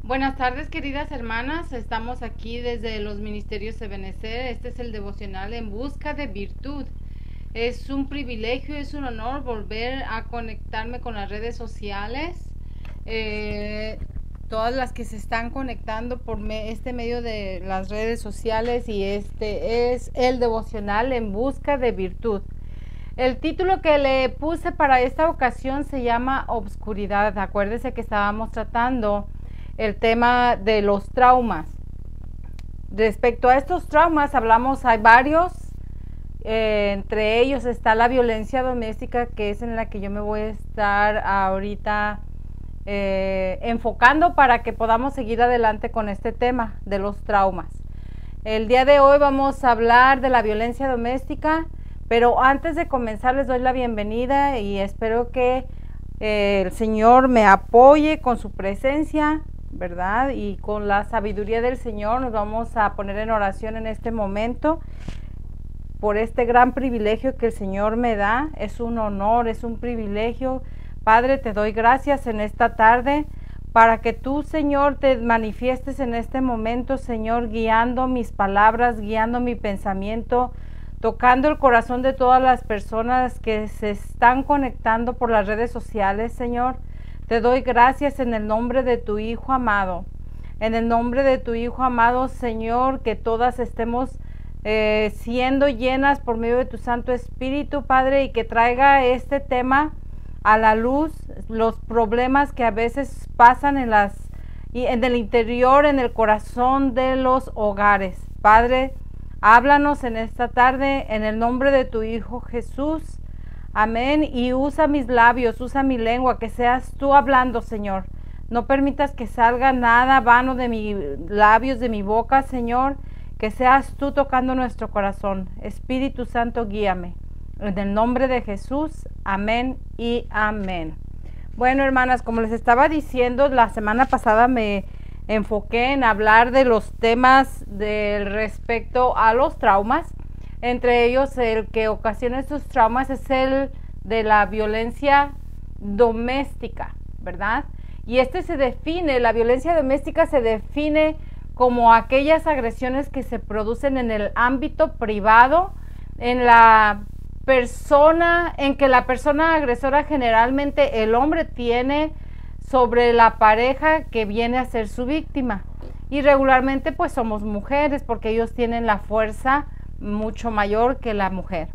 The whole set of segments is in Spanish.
Buenas tardes, queridas hermanas. Estamos aquí desde los Ministerios Ebenezer. Este es el devocional En Busca de Virtud. Es un privilegio, es un honor volver a conectarme con las redes sociales. Todas las que se están conectando por este medio de las redes sociales, y este es el devocional En Busca de Virtud. El título que le puse para esta ocasión se llama Obscuridad. Acuérdese que estábamos tratando el tema de los traumas. Respecto a estos traumas hablamos, hay varios, entre ellos está la violencia doméstica, que es en la que yo me voy a estar ahorita enfocando para que podamos seguir adelante con este tema de los traumas. El día de hoy vamos a hablar de la violencia doméstica, pero antes de comenzar les doy la bienvenida y espero que el Señor me apoye con su presencia, ¿verdad? Y con la sabiduría del Señor nos vamos a poner en oración en este momento por este gran privilegio que el Señor me da. Es un honor, es un privilegio. Padre, te doy gracias en esta tarde para que tú, Señor, te manifiestes en este momento, Señor, guiando mis palabras, guiando mi pensamiento, tocando el corazón de todas las personas que se están conectando por las redes sociales, Señor. Te doy gracias en el nombre de tu Hijo amado. En el nombre de tu Hijo amado, Señor, que todas estemos siendo llenas por medio de tu Santo Espíritu, Padre, y que traiga este tema a la luz, los problemas que a veces pasan en el interior, en el corazón de los hogares. Padre, háblanos en esta tarde en el nombre de tu Hijo Jesús. Amén. Y usa mis labios, usa mi lengua, que seas tú hablando, Señor. No permitas que salga nada vano de mis labios, de mi boca, Señor. Que seas tú tocando nuestro corazón. Espíritu Santo, guíame. En el nombre de Jesús. Amén y amén. Bueno, hermanas, como les estaba diciendo, la semana pasada me enfoqué en hablar de los temas respecto a los traumas. Entre ellos, el que ocasiona estos traumas es el de la violencia doméstica, ¿verdad? Y la violencia doméstica se define como aquellas agresiones que se producen en el ámbito privado, en que la persona agresora, generalmente el hombre, tiene sobre la pareja que viene a ser su víctima. Y regularmente pues somos mujeres, porque ellos tienen la fuerza mucho mayor que la mujer.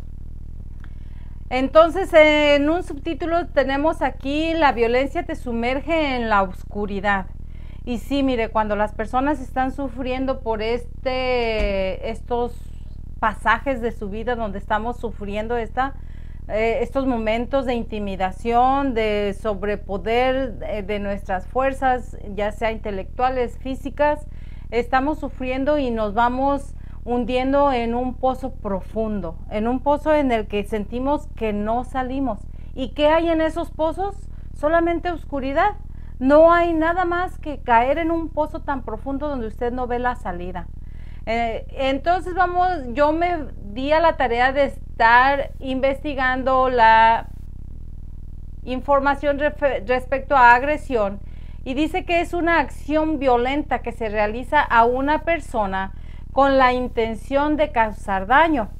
Entonces, en un subtítulo tenemos aquí: la violencia te sumerge en la oscuridad. Y sí, mire, cuando las personas están sufriendo por estos pasajes de su vida donde estamos sufriendo estos momentos de intimidación, de sobrepoder de nuestras fuerzas, ya sea intelectuales, físicas, estamos sufriendo y nos vamos hundiendo en un pozo profundo, en un pozo en el que sentimos que no salimos. ¿Y qué hay en esos pozos? Solamente oscuridad. No hay nada más que caer en un pozo tan profundo donde usted no ve la salida. Entonces yo me di a la tarea de estar investigando la información respecto a agresión, y dice que es una acción violenta que se realiza a una persona con la intención de causar daño.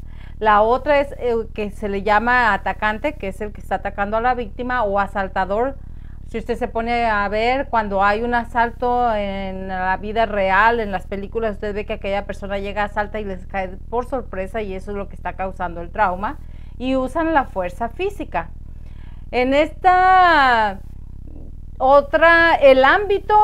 La otra es que se le llama atacante, que es el que está atacando a la víctima, o asaltador. Si usted se pone a ver, cuando hay un asalto en la vida real, en las películas, usted ve que aquella persona llega, asalta y les cae por sorpresa, y eso es lo que está causando el trauma, y usan la fuerza física. En esta otra, el ámbito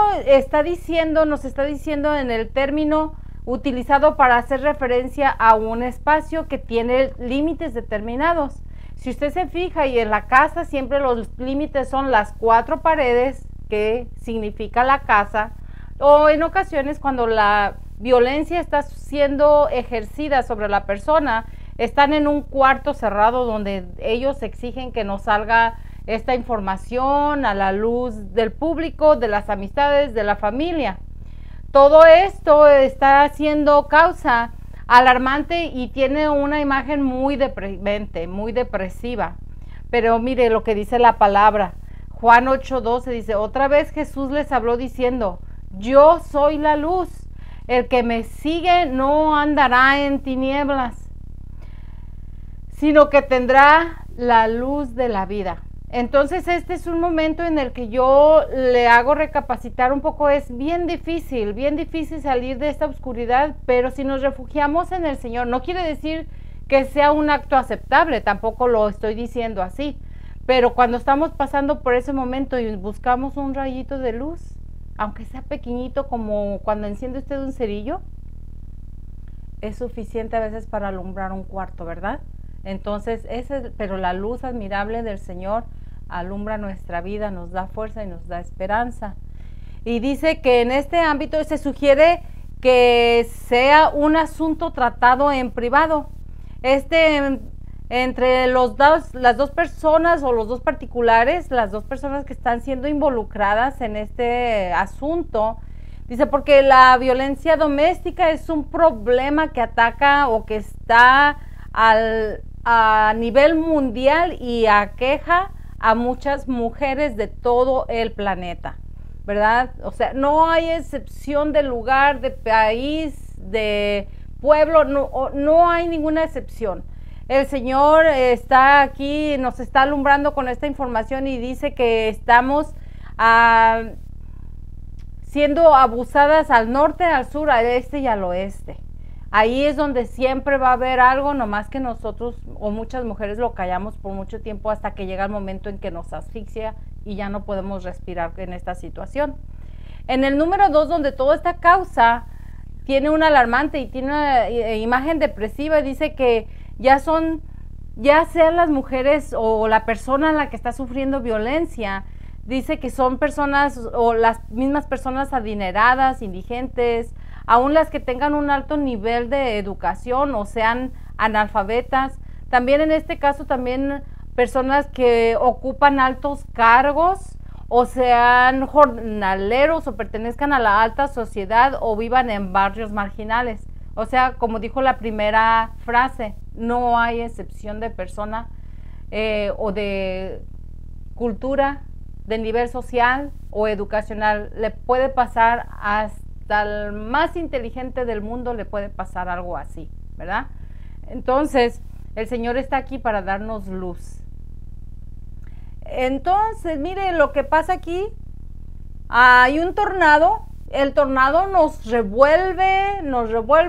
nos está diciendo en el término utilizado para hacer referencia a un espacio que tiene límites determinados. Si usted se fija, y en la casa siempre los límites son las 4 paredes, que significa la casa, o en ocasiones cuando la violencia está siendo ejercida sobre la persona, están en un cuarto cerrado donde ellos exigen que no salga esta información a la luz del público, de las amistades, de la familia. Todo esto está siendo causa alarmante y tiene una imagen muy deprimente, muy depresiva. Pero mire lo que dice la palabra. Juan 8:12 dice: otra vez Jesús les habló diciendo: Yo soy la luz. El que me sigue no andará en tinieblas, sino que tendrá la luz de la vida. Entonces este es un momento en el que yo le hago recapacitar un poco. Es bien difícil salir de esta oscuridad, pero si nos refugiamos en el Señor, no quiere decir que sea un acto aceptable, tampoco lo estoy diciendo así, pero cuando estamos pasando por ese momento y buscamos un rayito de luz, aunque sea pequeñito, como cuando enciende usted un cerillo, es suficiente a veces para alumbrar un cuarto, ¿verdad? Entonces, pero la luz admirable del Señor alumbra nuestra vida, nos da fuerza y nos da esperanza. Y dice que en este ámbito se sugiere que sea un asunto tratado en privado. Entre las dos personas o los dos particulares, las dos personas que están siendo involucradas en este asunto, dice, porque la violencia doméstica es un problema que ataca o que está a nivel mundial y aqueja a muchas mujeres de todo el planeta, ¿verdad? O sea, no hay excepción de lugar, de país, de pueblo, no hay ninguna excepción. El Señor está aquí, nos está alumbrando con esta información y dice que estamos siendo abusadas al norte, al sur, al este y al oeste. Ahí es donde siempre va a haber algo, nomás que nosotros o muchas mujeres lo callamos por mucho tiempo hasta que llega el momento en que nos asfixia y ya no podemos respirar en esta situación. En el número 2, donde toda esta causa tiene un alarmante y tiene una imagen depresiva, dice que ya sean las mujeres o la persona a la que está sufriendo violencia, dice que son personas o las mismas personas adineradas, indigentes, aún las que tengan un alto nivel de educación o sean analfabetas. También en este caso, también personas que ocupan altos cargos o sean jornaleros o pertenezcan a la alta sociedad o vivan en barrios marginales. O sea, como dijo la primera frase, no hay excepción de persona o de cultura, de nivel social o educacional. Le puede pasar hasta al más inteligente del mundo, le puede pasar algo así, ¿verdad? Entonces, el Señor está aquí para darnos luz. Entonces, mire lo que pasa aquí. Hay un tornado. El tornado nos revuelve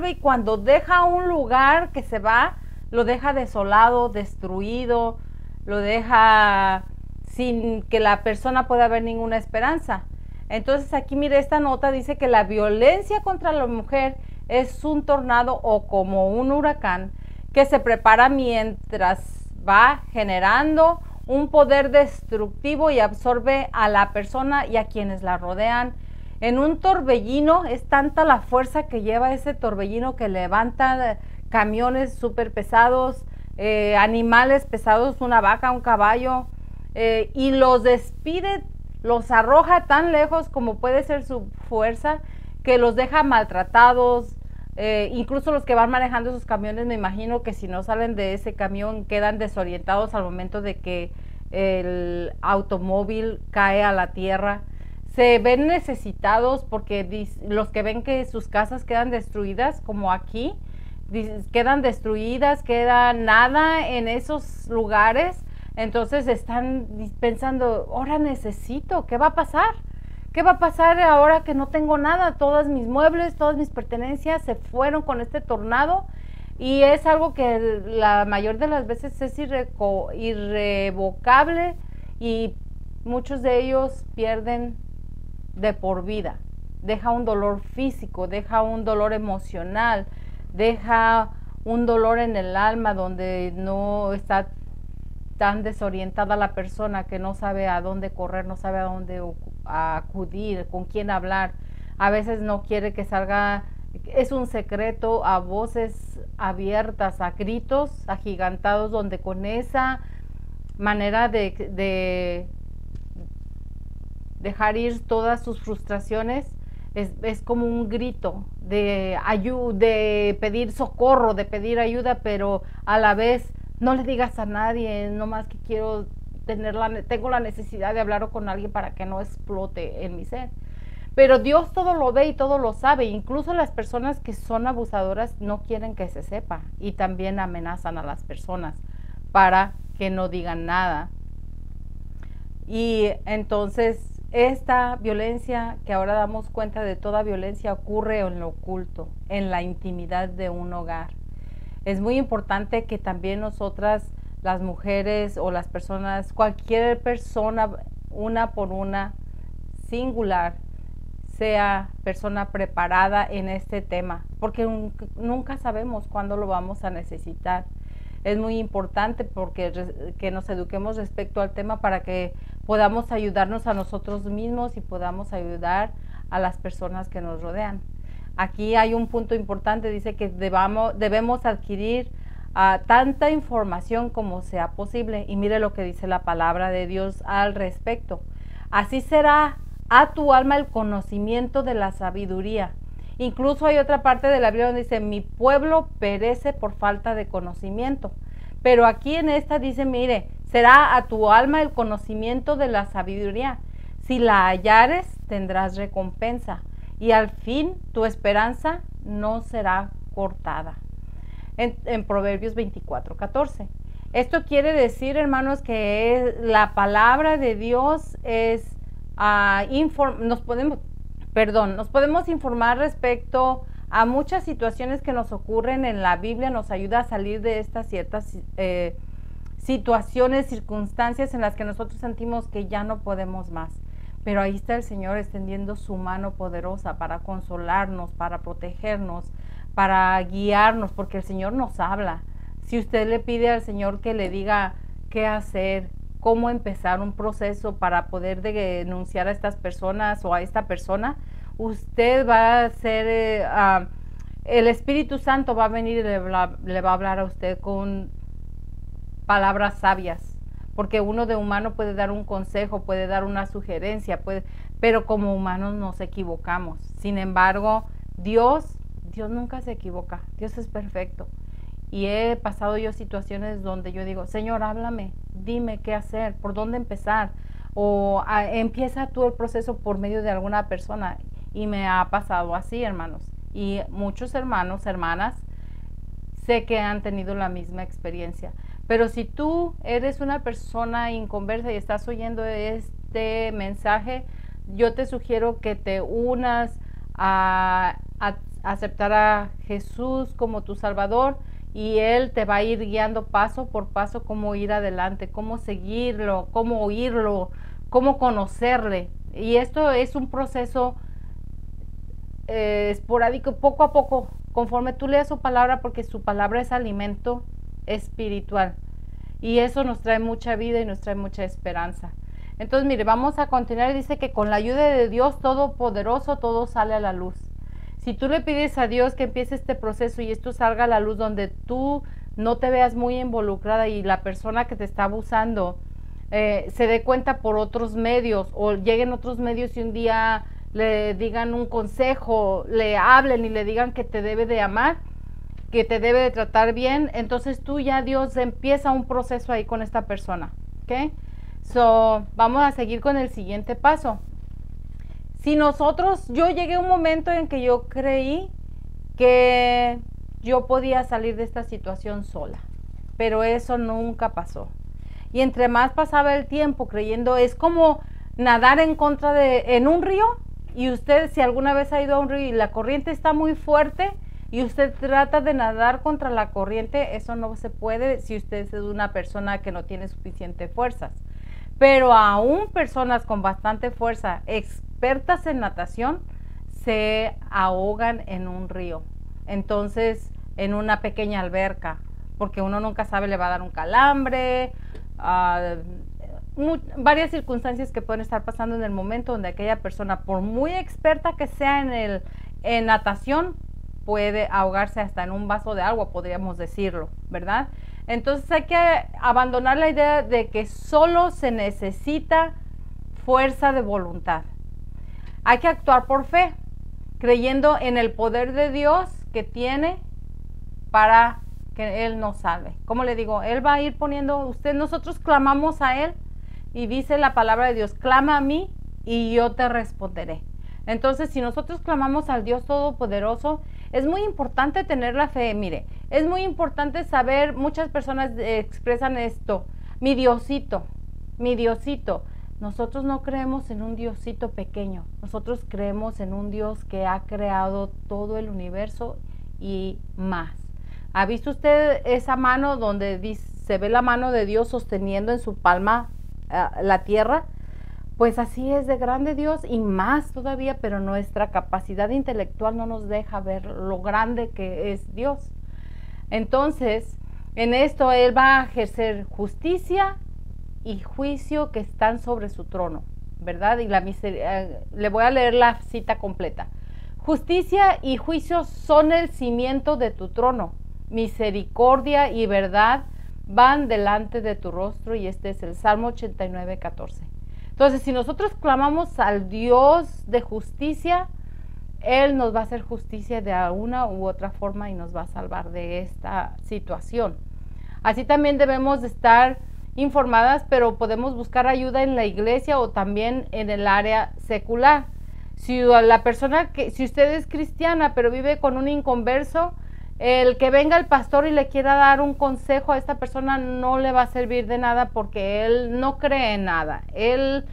y cuando deja un lugar que se va, lo deja desolado, destruido, lo deja sin que la persona pueda ver ninguna esperanza. Entonces aquí mire, esta nota dice que la violencia contra la mujer es un tornado o como un huracán que se prepara mientras va generando un poder destructivo y absorbe a la persona y a quienes la rodean. En un torbellino es tanta la fuerza que lleva ese torbellino que levanta camiones súper pesados, animales pesados, una vaca, un caballo, y los despide, los arroja tan lejos como puede ser su fuerza, que los deja maltratados. Incluso los que van manejando esos camiones, me imagino que si no salen de ese camión quedan desorientados al momento de que el automóvil cae a la tierra. Se ven necesitados porque los que ven que sus casas quedan destruidas, como aquí, quedan destruidas, queda nada en esos lugares. Entonces están pensando, ahora necesito, ¿qué va a pasar? ¿Qué va a pasar ahora que no tengo nada? Todos mis muebles, todas mis pertenencias se fueron con este tornado y es algo que la mayor de las veces es irrevocable y muchos de ellos pierden de por vida. Deja un dolor físico, deja un dolor emocional, deja un dolor en el alma donde no está tan desorientada la persona que no sabe a dónde correr, no sabe a dónde acudir, con quién hablar. A veces no quiere que salga, es un secreto a voces abiertas, a gritos agigantados, donde con esa manera de dejar ir todas sus frustraciones es como un grito de pedir socorro, de pedir ayuda, pero a la vez no le digas a nadie, no más que tengo la necesidad de hablar con alguien para que no explote en mi ser. Pero Dios todo lo ve y todo lo sabe. Incluso las personas que son abusadoras no quieren que se sepa y también amenazan a las personas para que no digan nada. Y entonces esta violencia, que ahora damos cuenta de toda violencia, ocurre en lo oculto, en la intimidad de un hogar. Es muy importante que también nosotras, las mujeres o las personas, cualquier persona, una por una, singular, sea persona preparada en este tema, porque nunca sabemos cuándo lo vamos a necesitar. Es muy importante que nos eduquemos respecto al tema para que podamos ayudarnos a nosotros mismos y podamos ayudar a las personas que nos rodean. Aquí hay un punto importante, dice que debemos adquirir tanta información como sea posible. Y mire lo que dice la palabra de Dios al respecto. Así será a tu alma el conocimiento de la sabiduría. Incluso hay otra parte de la Biblia donde dice, mi pueblo perece por falta de conocimiento. Pero aquí en esta dice, mire, será a tu alma el conocimiento de la sabiduría. Si la hallares, tendrás recompensa. Y al fin tu esperanza no será cortada. En Proverbios 24:14. Esto quiere decir, hermanos, que la palabra de Dios es, nos podemos informar respecto a muchas situaciones que nos ocurren en la Biblia, nos ayuda a salir de estas ciertas situaciones, circunstancias en las que nosotros sentimos que ya no podemos más. Pero ahí está el Señor extendiendo su mano poderosa para consolarnos, para protegernos, para guiarnos, porque el Señor nos habla. Si usted le pide al Señor que le diga qué hacer, cómo empezar un proceso para poder denunciar a estas personas o a esta persona, usted va a ser, el Espíritu Santo va a venir y le va a hablar a usted con palabras sabias, porque uno de humano puede dar un consejo, puede dar una sugerencia, pero como humanos nos equivocamos. Sin embargo, Dios nunca se equivoca, Dios es perfecto. Y he pasado yo situaciones donde yo digo, Señor, háblame, dime qué hacer, por dónde empezar, o empieza tú el proceso por medio de alguna persona. Y me ha pasado así, hermanos. Y muchos hermanos, hermanas, sé que han tenido la misma experiencia. Pero si tú eres una persona inconversa y estás oyendo este mensaje, yo te sugiero que te unas a aceptar a Jesús como tu Salvador, y Él te va a ir guiando paso por paso cómo ir adelante, cómo seguirlo, cómo oírlo, cómo conocerle. Y esto es un proceso esporádico, poco a poco, conforme tú leas su palabra, porque su palabra es alimento espiritual. Y eso nos trae mucha vida y nos trae mucha esperanza. Entonces, mire, vamos a continuar. Dice que con la ayuda de Dios Todopoderoso todo sale a la luz. Si tú le pides a Dios que empiece este proceso y esto salga a la luz, donde tú no te veas muy involucrada y la persona que te está abusando se dé cuenta por otros medios, o lleguen otros medios y un día le digan un consejo, le hablen y le digan que te debe de amar, que te debe de tratar bien, entonces tú ya, Dios empieza un proceso ahí con esta persona, ¿ok? Vamos a seguir con el siguiente paso. Si yo llegué a un momento en que yo creí que yo podía salir de esta situación sola, pero eso nunca pasó. Y entre más pasaba el tiempo creyendo, es como nadar en un río, y usted, si alguna vez ha ido a un río y la corriente está muy fuerte y usted trata de nadar contra la corriente, eso no se puede si usted es una persona que no tiene suficiente fuerzas. Pero aún personas con bastante fuerza, expertas en natación, se ahogan en un río. Entonces, en una pequeña alberca, porque uno nunca sabe, le va a dar un calambre, varias circunstancias que pueden estar pasando en el momento donde aquella persona, por muy experta que sea en natación, puede ahogarse hasta en un vaso de agua, podríamos decirlo, ¿verdad? Entonces hay que abandonar la idea de que solo se necesita fuerza de voluntad. Hay que actuar por fe, creyendo en el poder de Dios que tiene para que Él nos salve. Como le digo, Él va a ir poniendo, nosotros clamamos a Él, y dice la palabra de Dios, clama a mí y yo te responderé. Entonces, si nosotros clamamos al Dios Todopoderoso, es muy importante tener la fe. Mire, es muy importante saber, muchas personas expresan esto, mi Diosito, mi Diosito. Nosotros no creemos en un Diosito pequeño, nosotros creemos en un Dios que ha creado todo el universo y más. ¿Ha visto usted esa mano donde se ve la mano de Dios sosteniendo en su palma la tierra? Pues así es de grande Dios y más todavía, pero nuestra capacidad intelectual no nos deja ver lo grande que es Dios. Entonces, en esto Él va a ejercer justicia y juicio que están sobre su trono, ¿verdad? Y le voy a leer la cita completa. Justicia y juicio son el cimiento de tu trono. Misericordia y verdad van delante de tu rostro, y este es el Salmo 89, 14. Entonces, si nosotros clamamos al Dios de justicia, Él nos va a hacer justicia de una u otra forma y nos va a salvar de esta situación. Así también debemos de estar informadas, pero podemos buscar ayuda en la iglesia o también en el área secular. Si usted es cristiana pero vive con un inconverso, el que venga el pastor y le quiera dar un consejo a esta persona no le va a servir de nada, porque él no cree en nada. Él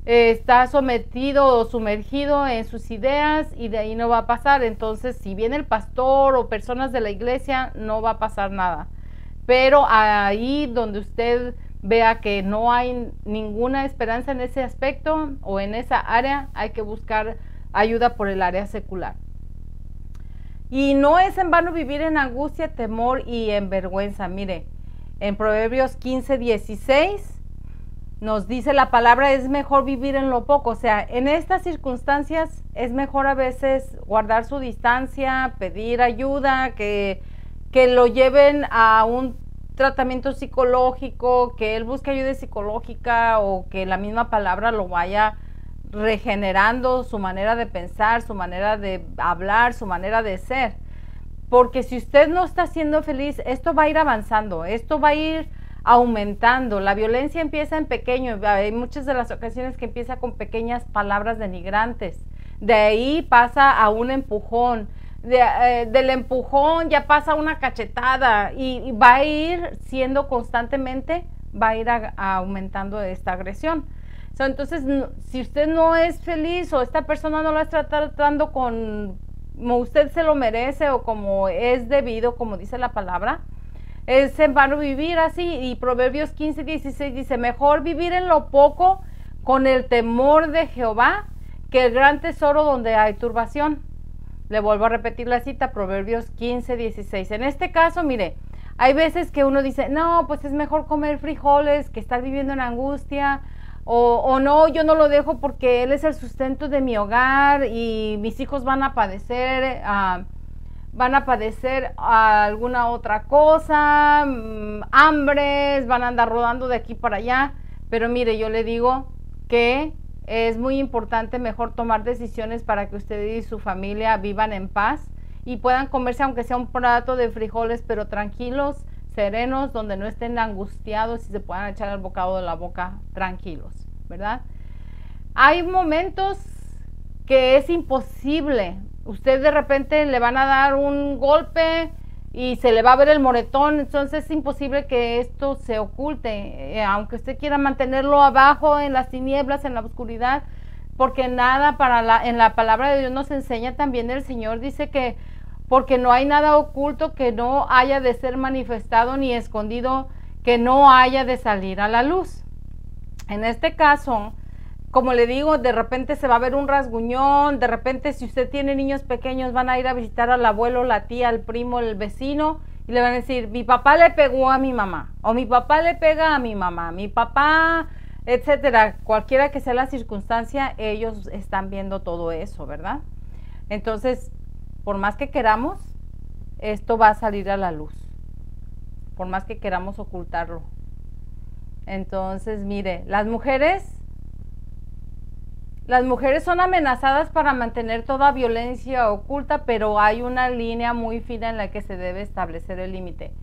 está sometido o sumergido en sus ideas y de ahí no va a pasar. Entonces, si viene el pastor o personas de la iglesia, no va a pasar nada. Pero ahí donde usted vea que no hay ninguna esperanza en ese aspecto o en esa área, hay que buscar ayuda por el área secular. Y no es en vano vivir en angustia, temor y en vergüenza. Mire, en Proverbios 15, 16 nos dice la palabra, es mejor vivir en lo poco. O sea, en estas circunstancias es mejor a veces guardar su distancia, pedir ayuda, que lo lleven a un tratamiento psicológico, que él busque ayuda psicológica, o que la misma palabra lo vaya regenerando su manera de pensar, su manera de hablar, su manera de ser. Porque si usted no está siendo feliz, esto va a ir avanzando, esto va a ir aumentando. La violencia empieza en pequeño, hay muchas de las ocasiones que empieza con pequeñas palabras denigrantes, de ahí pasa a un empujón, del empujón ya pasa a una cachetada, y va a ir siendo constantemente, va a ir aumentando esta agresión. Entonces, si usted no es feliz o esta persona no la está tratando como usted se lo merece o como es debido, como dice la palabra, es en vano vivir así. Y Proverbios 15, 16 dice, mejor vivir en lo poco con el temor de Jehová que el gran tesoro donde hay turbación. Le vuelvo a repetir la cita, Proverbios 15, 16. En este caso, mire, hay veces que uno dice, no, pues es mejor comer frijoles que estar viviendo en angustia. O no, yo no lo dejo porque él es el sustento de mi hogar y mis hijos van a padecer alguna otra cosa, hambres, van a andar rodando de aquí para allá. Pero mire, yo le digo que es muy importante mejor tomar decisiones para que usted y su familia vivan en paz y puedan comerse aunque sea un plato de frijoles, pero tranquilos, serenos, donde no estén angustiados y se puedan echar el bocado de la boca tranquilos, ¿verdad? Hay momentos que es imposible. Usted de repente le van a dar un golpe y se le va a ver el moretón, entonces es imposible que esto se oculte, aunque usted quiera mantenerlo abajo en las tinieblas, en la oscuridad, porque nada en la palabra de Dios nos enseña también, el Señor dice que porque no hay nada oculto que no haya de ser manifestado, ni escondido que no haya de salir a la luz. En este caso, como le digo, de repente se va a ver un rasguñón, de repente si usted tiene niños pequeños van a ir a visitar al abuelo, la tía, el primo, el vecino, y le van a decir, mi papá le pegó a mi mamá, o mi papá le pega a mi mamá, mi papá, etcétera. Cualquiera que sea la circunstancia, ellos están viendo todo eso, ¿verdad? Entonces, por más que queramos, esto va a salir a la luz, por más que queramos ocultarlo. Entonces, mire, las mujeres son amenazadas para mantener toda violencia oculta, pero hay una línea muy fina en la que se debe establecer el límite.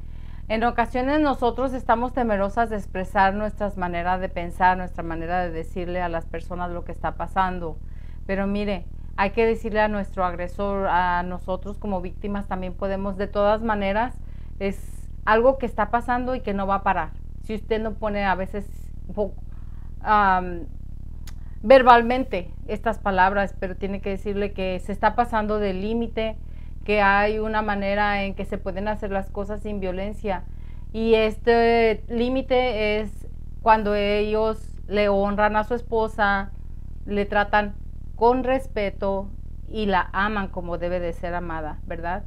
En ocasiones nosotros estamos temerosas de expresar nuestras maneras de pensar, nuestra manera de decirle a las personas lo que está pasando. Pero mire, hay que decirle a nuestro agresor, a nosotros como víctimas también podemos, de todas maneras, es algo que está pasando y que no va a parar. Si usted no pone a veces verbalmente estas palabras, pero tiene que decirle que se está pasando del límite, que hay una manera en que se pueden hacer las cosas sin violencia, y este límite es cuando ellos le honran a su esposa, le tratan con respeto y la aman como debe de ser amada, ¿verdad?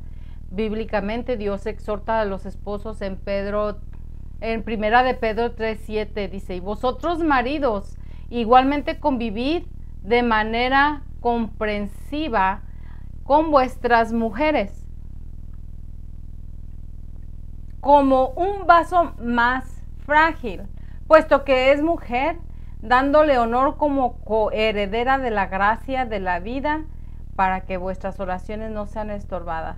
Bíblicamente Dios exhorta a los esposos en primera de Pedro 3:7 dice: y vosotros maridos igualmente convivid de manera comprensiva con vuestras mujeres, como un vaso más frágil, puesto que es mujer, dándole honor como coheredera de la gracia de la vida, para que vuestras oraciones no sean estorbadas.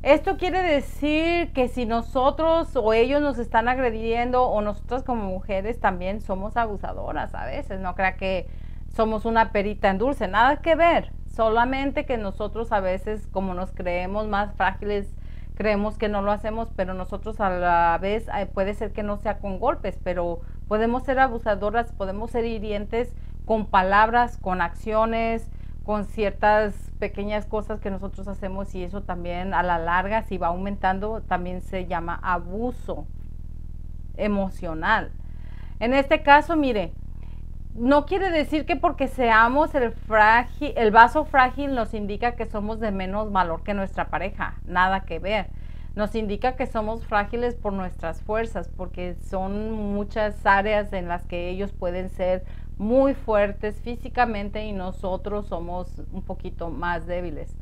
Esto quiere decir que si nosotros o ellos nos están agrediendo, o nosotras como mujeres también somos abusadoras a veces, no crea que somos una perita en dulce, nada que ver, solamente que nosotros a veces, como nos creemos más frágiles, creemos que no lo hacemos, pero nosotros a la vez puede ser que no sea con golpes, pero podemos ser abusadoras, podemos ser hirientes con palabras, con acciones, con ciertas pequeñas cosas que nosotros hacemos, y eso también a la larga, si va aumentando, también se llama abuso emocional. En este caso, mire, no quiere decir que porque seamos el vaso frágil nos indica que somos de menos valor que nuestra pareja, nada que ver. Nos indica que somos frágiles por nuestras fuerzas, porque son muchas áreas en las que ellos pueden ser muy fuertes físicamente y nosotros somos un poquito más débiles.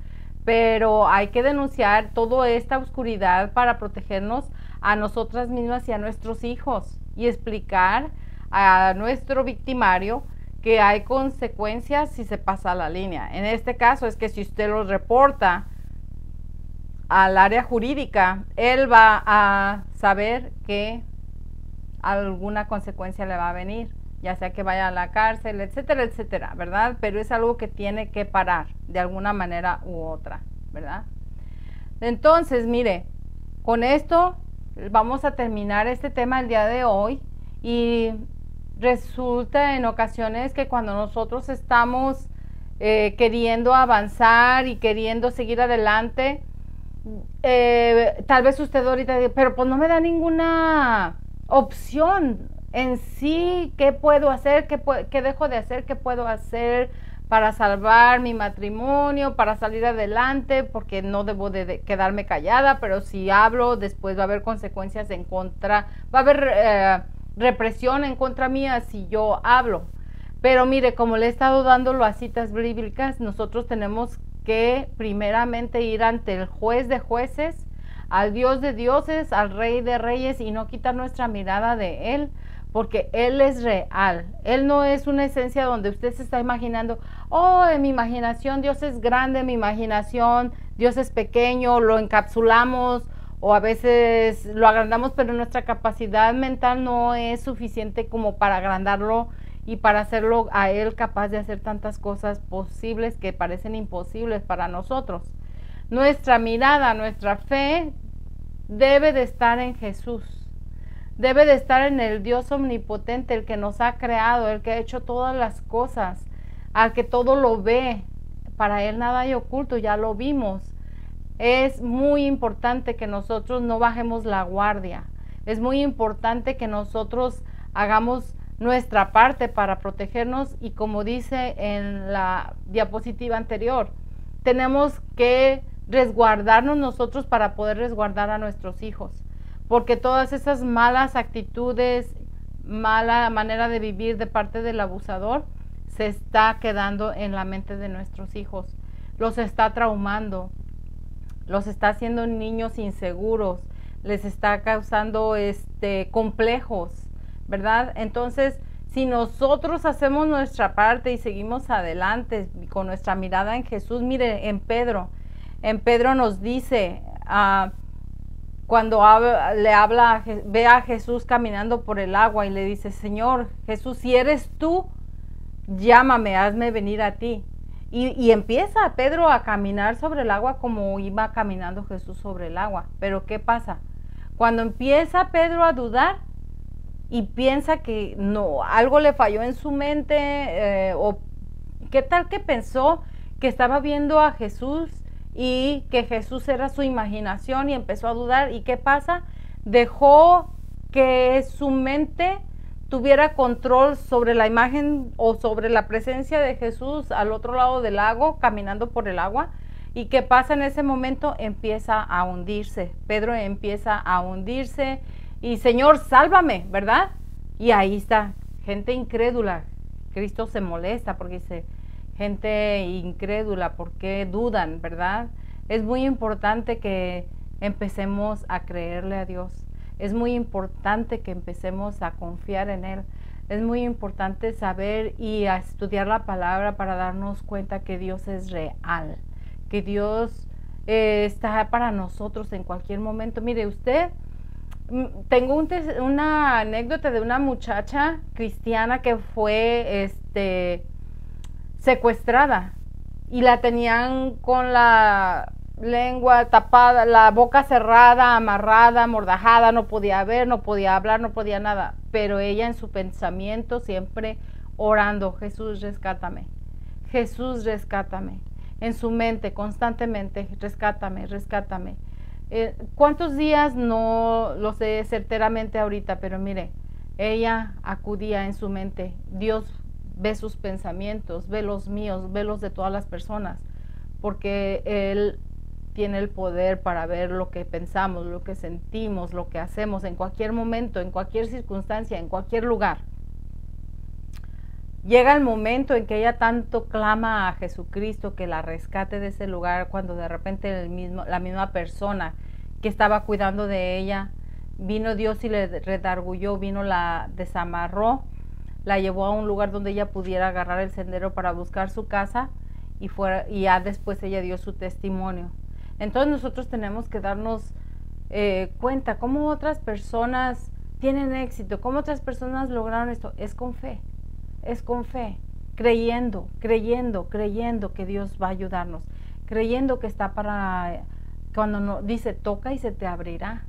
Pero hay que denunciar toda esta oscuridad para protegernos a nosotras mismas y a nuestros hijos, y explicar a nuestro victimario que hay consecuencias si se pasa la línea. En este caso es que si usted lo reporta al área jurídica, él va a saber que alguna consecuencia le va a venir, ya sea que vaya a la cárcel, etcétera, etcétera, ¿verdad? Pero es algo que tiene que parar de alguna manera u otra, ¿verdad? Entonces, mire, con esto vamos a terminar este tema el día de hoy. Y resulta en ocasiones que cuando nosotros estamos queriendo avanzar y queriendo seguir adelante, tal vez usted ahorita diga, pero pues no me da ninguna opción en sí. ¿Qué puedo hacer? ¿Qué dejo de hacer? ¿Qué puedo hacer para salvar mi matrimonio, para salir adelante? Porque no debo de quedarme callada, pero si hablo, después va a haber consecuencias en contra, va a haber represión en contra mía si yo hablo. Pero mire, como le he estado dando las citas bíblicas, nosotros tenemos que primeramente ir ante el juez de jueces, al Dios de dioses, al Rey de reyes, y no quitar nuestra mirada de Él, porque Él es real. Él no es una esencia donde usted se está imaginando, oh, en mi imaginación Dios es grande, en mi imaginación Dios es pequeño, lo encapsulamos, o a veces lo agrandamos, pero nuestra capacidad mental no es suficiente como para agrandarlo y para hacerlo a Él capaz de hacer tantas cosas posibles que parecen imposibles para nosotros. Nuestra mirada, nuestra fe debe de estar en Jesús, debe de estar en el Dios omnipotente, el que nos ha creado, el que ha hecho todas las cosas, al que todo lo ve. Para Él nada hay oculto, ya lo vimos. Es muy importante que nosotros no bajemos la guardia. Es muy importante que nosotros hagamos nuestra parte para protegernos, y como dice en la diapositiva anterior, tenemos que resguardarnos nosotros para poder resguardar a nuestros hijos, porque todas esas malas actitudes, mala manera de vivir de parte del abusador se está quedando en la mente de nuestros hijos, los está traumando, los está haciendo niños inseguros, les está causando complejos, ¿verdad? Entonces, si nosotros hacemos nuestra parte y seguimos adelante con nuestra mirada en Jesús, mire, en Pedro nos dice, cuando ve a Jesús caminando por el agua y le dice, Señor Jesús, si eres tú, llámame, hazme venir a ti. Y empieza Pedro a caminar sobre el agua como iba caminando Jesús sobre el agua. Pero ¿qué pasa? Cuando empieza Pedro a dudar y piensa que no, algo le falló en su mente, o qué tal que pensó que estaba viendo a Jesús y que Jesús era su imaginación y empezó a dudar. ¿Y qué pasa? Dejó que su mente tuviera control sobre la imagen o sobre la presencia de Jesús al otro lado del lago, caminando por el agua. ¿Y qué pasa en ese momento? Empieza a hundirse. Pedro empieza a hundirse y Señor, sálvame, ¿verdad? Y ahí está, gente incrédula. Cristo se molesta porque dice, gente incrédula, ¿por qué dudan, verdad? Es muy importante que empecemos a creerle a Dios. Es muy importante que empecemos a confiar en Él. Es muy importante saber y a estudiar la palabra para darnos cuenta que Dios es real, que Dios está para nosotros en cualquier momento. Mire, usted, tengo una anécdota de una muchacha cristiana que fue secuestrada y la tenían con la lengua tapada, la boca cerrada, amarrada, amordajada, no podía ver, no podía hablar, no podía nada, pero ella en su pensamiento siempre orando, Jesús, rescátame, Jesús, rescátame, en su mente constantemente, rescátame, rescátame. ¿Cuántos días? No lo sé certeramente ahorita, pero mire, ella acudía en su mente, Dios ve sus pensamientos, ve los míos, ve los de todas las personas, porque Él tiene el poder para ver lo que pensamos, lo que sentimos, lo que hacemos en cualquier momento, en cualquier circunstancia, en cualquier lugar. Llega el momento en que ella tanto clama a Jesucristo que la rescate de ese lugar, cuando de repente la misma persona que estaba cuidando de ella, vino Dios y le redargulló, la desamarró, la llevó a un lugar donde ella pudiera agarrar el sendero para buscar su casa y ya después ella dio su testimonio. Entonces nosotros tenemos que darnos cuenta cómo otras personas tienen éxito, cómo otras personas lograron esto. Es con fe, creyendo que Dios va a ayudarnos, creyendo que está para, cuando dice toca y se te abrirá,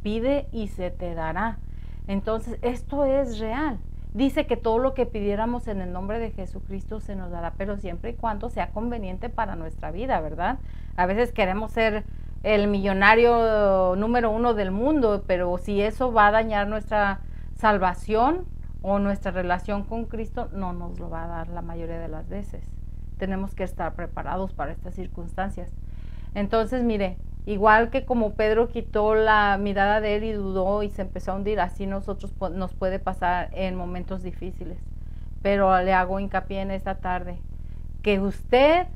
pide y se te dará. Entonces esto es real. Dice que todo lo que pidiéramos en el nombre de Jesucristo se nos dará, pero siempre y cuando sea conveniente para nuestra vida, ¿verdad? A veces queremos ser el millonario número 1 del mundo, pero si eso va a dañar nuestra salvación o nuestra relación con Cristo, no nos lo va a dar la mayoría de las veces. Tenemos que estar preparados para estas circunstancias. Entonces, mire, igual que como Pedro quitó la mirada de él y dudó y se empezó a hundir, así nosotros nos puede pasar en momentos difíciles. Pero le hago hincapié en esta tarde que usted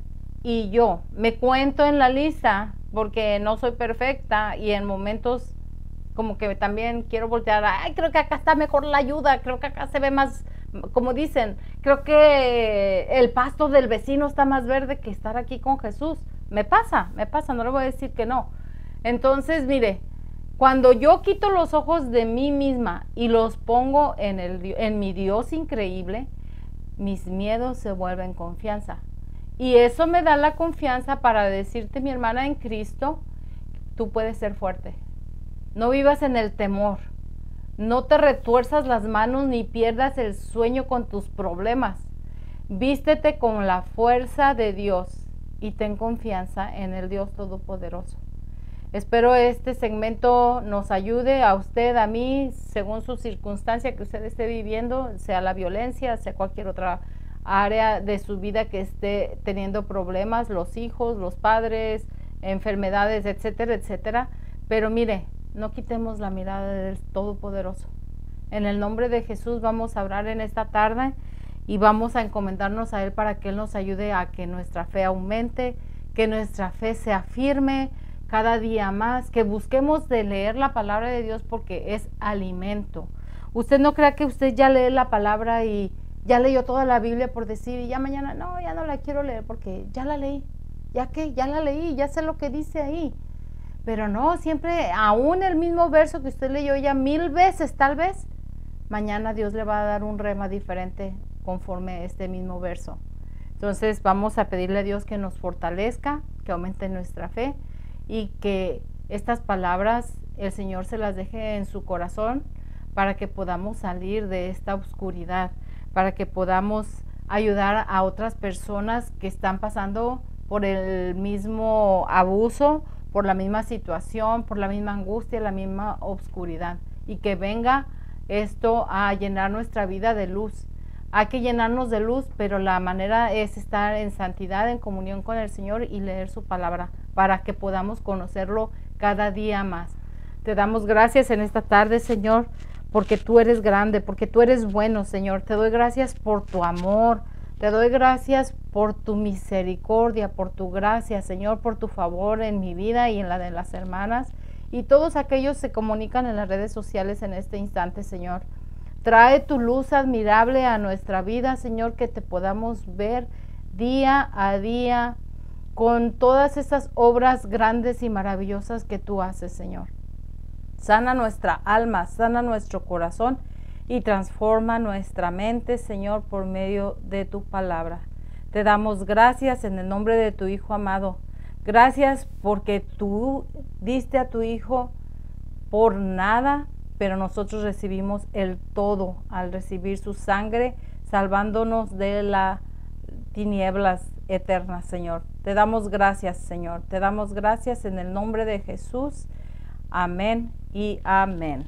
y yo, me cuento en la lista porque no soy perfecta y en momentos como que también quiero voltear, ay, creo que acá está mejor la ayuda, creo que acá se ve más, como dicen, creo que el pasto del vecino está más verde que estar aquí con Jesús. Me pasa, no le voy a decir que no. Entonces, mire, cuando yo quito los ojos de mí misma y los pongo en mi Dios increíble, mis miedos se vuelven confianza. Y eso me da la confianza para decirte, mi hermana en Cristo, tú puedes ser fuerte. No vivas en el temor. No te retuerzas las manos ni pierdas el sueño con tus problemas. Vístete con la fuerza de Dios y ten confianza en el Dios Todopoderoso. Espero este segmento nos ayude a usted, a mí, según su circunstancia que usted esté viviendo, sea la violencia, sea cualquier otra área de su vida que esté teniendo problemas, los hijos, los padres, enfermedades, etcétera, etcétera. Pero mire, no quitemos la mirada del Todopoderoso. En el nombre de Jesús vamos a orar en esta tarde y vamos a encomendarnos a Él para que Él nos ayude a que nuestra fe aumente, que nuestra fe se afirme cada día más, que busquemos de leer la palabra de Dios porque es alimento. Usted no crea que usted ya lee la palabra y ya leyó toda la Biblia por decir y ya mañana, no, ya no la quiero leer porque ya la leí. ¿Ya qué? Ya la leí, ya sé lo que dice ahí. Pero no, siempre, aún el mismo verso que usted leyó ya 1000 veces, tal vez, mañana Dios le va a dar un rema diferente conforme este mismo verso. Entonces vamos a pedirle a Dios que nos fortalezca, que aumente nuestra fe y que estas palabras el Señor se las deje en su corazón para que podamos salir de esta oscuridad, para que podamos ayudar a otras personas que están pasando por el mismo abuso, por la misma situación, por la misma angustia, la misma oscuridad, y que venga esto a llenar nuestra vida de luz. Hay que llenarnos de luz, pero la manera es estar en santidad, en comunión con el Señor y leer su palabra para que podamos conocerlo cada día más. Te damos gracias en esta tarde, Señor, porque tú eres grande, porque tú eres bueno, Señor. Te doy gracias por tu amor, te doy gracias por tu misericordia, por tu gracia, Señor, por tu favor en mi vida y en la de las hermanas. Y todos aquellos se comunican en las redes sociales en este instante, Señor. Trae tu luz admirable a nuestra vida, Señor, que te podamos ver día a día con todas esas obras grandes y maravillosas que tú haces, Señor. Sana nuestra alma, sana nuestro corazón y transforma nuestra mente, Señor, por medio de tu palabra. Te damos gracias en el nombre de tu Hijo amado. Gracias porque tú diste a tu Hijo por nada, pero nosotros recibimos el todo al recibir su sangre, salvándonos de las tinieblas eternas, Señor. Te damos gracias, Señor. Te damos gracias en el nombre de Jesús. Amén y amén.